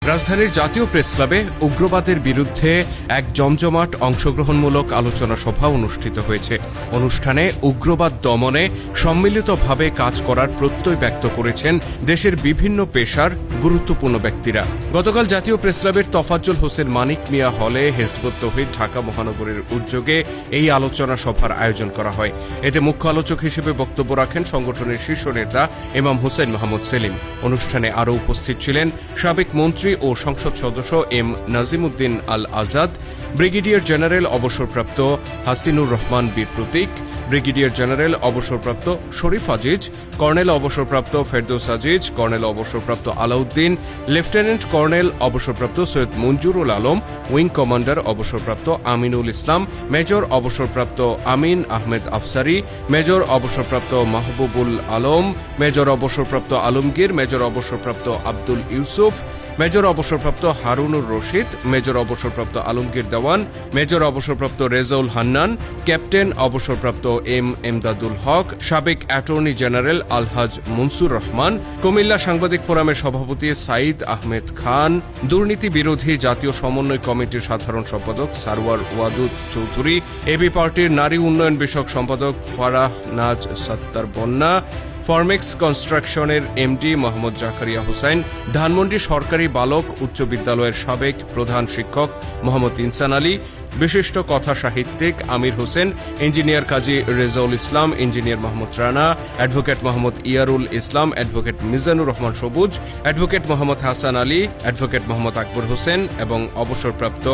রাজধানীর জাতীয় প্রেসক্লাবে উগ্রবাদের বিরুদ্ধে এক জমজমাট অংশগ্রহণমূলক আলোচনা সভা অনুষ্ঠিত হয়েছে। অনুষ্ঠানে উগ্রবাদ দমনে সম্মিলিতভাবে কাজ করার প্রত্যয় ব্যক্ত করেছেন দেশের বিভিন্ন পেশার গুরুত্বপূর্ণ ব্যক্তিরা। গতকাল জাতীয় প্রেসক্লাবের তফাজ্জল হোসেন মানিক মিয়া হলে হিজবুত তৌহিদ ঢাকা মহানগরের উদ্যোগে এই আলোচনা সভার আয়োজন করা হয়। এতে মুখ্য আলোচক হিসেবে বক্তব্য রাখেন সংগঠনের শীর্ষ নেতা ইমাম হোসেন মোহাম্মদ সেলিম। অনুষ্ঠানে আরও উপস্থিত ছিলেন সাবেক মন্ত্রী ও সংসদ সদস্য এম নাজিমুদ্দিন আল আজাদ, ব্রিগেডিয়ার জেনারেল অবসরপ্রাপ্ত হাসিনুর রহমান বীর প্রতীক, ব্রিগেডিয়ার জেনারেল অবসরপ্রাপ্ত শরীফ আজিজ, কর্নেল অবসরপ্রাপ্ত ফেরদৌস আজিজ, কর্নেল অবসরপ্রাপ্ত আলাউদ্দিন, লেফটেন্যান্ট কর্নেল অবসরপ্রাপ্ত সৈয়দ মঞ্জুরুল আলম, উইং কমান্ডার অবসরপ্রাপ্ত আমিনুল ইসলাম, মেজর অবসরপ্রাপ্ত আমিন আহমেদ আফসারি, মেজর অবসরপ্রাপ্ত মাহবুবুল আলম, মেজর অবসরপ্রাপ্ত আলমগীর, মেজর অবসরপ্রাপ্ত আব্দুল ইউসুফ, মেজর অবসরপ্রাপ্ত হারুনুর রশিদ, মেজর অবসরপ্রাপ্ত আলমগীর দেওয়ান, মেজর অবসরপ্রাপ্ত রেজাউল হান্নান, ক্যাপ্টেন অবসরপ্রাপ্ত এম এমদাদুল হক, সাবেক অ্যাটর্নি জেনারেল আলহাজ মনসুর রহমান, কুমিল্লা সাংবাদিক ফোরামের সভাপতি সাঈদ আহমেদ খান, দুর্নীতি বিরোধী জাতীয় সমন্বয় কমিটির সাধারণ সম্পাদক সারওয়ার ওয়াদুদ চৌধুরী, এবি পার্টির নারী উন্নয়ন বিষয়ক সম্পাদক ফারাহ নাজ সত্তার বন্যা, ফরমেক্স কনস্ট্রাকশনের এমডি মোহাম্মদ জাকারিয়া হোসেন, ধানমন্ডি সরকারি বালক উচ্চ বিদ্যালয়ের সাবেক প্রধান শিক্ষক মোহাম্মদ ইনসান আলী, বিশিষ্ট কথা সাহিত্যিক আমির হোসেন, ইঞ্জিনিয়ার কাজী রেজাউল ইসলাম, ইঞ্জিনিয়ার মোহাম্মদ রানা, অ্যাডভোকেট মোহাম্মদ ইয়ারুল ইসলাম, অ্যাডভোকেট মিজানুর রহমান সবুজ, অ্যাডভোকেট মোহাম্মদ হাসান আলী, অ্যাডভোকেট মোহাম্মদ আকবর হোসেন এবং অবসরপ্রাপ্ত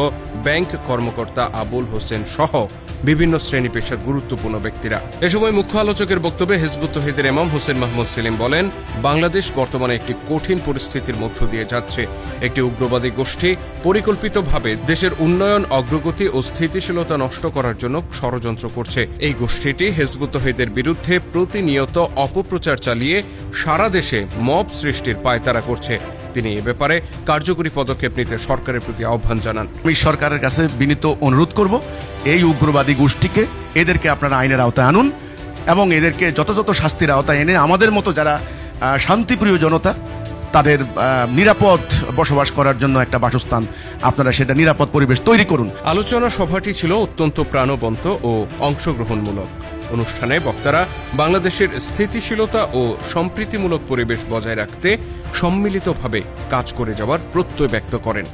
ব্যাংক কর্মকর্তা আবুল হোসেন সহ বিভিন্ন শ্রেণী পেশার গুরুত্বপূর্ণ ব্যক্তিরা। এ সময় মুখ্য আলোচকের বক্তব্যে হিজবুত তৌহিদের ইমাম হোসেন মোহাম্মদ সেলিম বলেন, বাংলাদেশ বর্তমানে একটি কঠিন পরিস্থিতির মধ্য দিয়ে যাচ্ছে। একটি উগ্রবাদী গোষ্ঠী পরিকল্পিতভাবে দেশের উন্নয়ন, অগ্রগতি ও স্থিতিশীলতা নষ্ট করার জন্য ষড়যন্ত্র করছে। এই গোষ্ঠীটি হিজবুত তৌহিদের বিরুদ্ধে প্রতিনিয়ত অপপ্রচার চালিয়ে সারা দেশে মব সৃষ্টির পায়তারা করছে। তিনি এ ব্যাপারে কার্যকরী পদক্ষেপ নিতে সরকারের প্রতি আহ্বান জানান। আমি সরকারের কাছে বিনীত অনুরোধ করব, এই উগ্রবাদী গোষ্ঠীকে এদেরকে আপনারা আইনের আওতায় আনুন এবং এদেরকে যথাযথ শাস্তির আওতায় এনে আমাদের মতো যারা শান্তিপ্রিয় জনতা তাদের নিরাপদ বসবাস করার জন্য একটা বাসস্থান, আপনারা সেটা নিরাপদ পরিবেশ তৈরি করুন। আলোচনা সভাটি ছিল অত্যন্ত প্রাণবন্ত ও অংশগ্রহণমূলক। অনুষ্ঠানে বক্তারা বাংলাদেশের স্থিতিশীলতা ও সম্প্রীতিমূলক পরিবেশ বজায় রাখতে সম্মিলিতভাবে কাজ করে যাওয়ার প্রত্যয় ব্যক্ত করেন।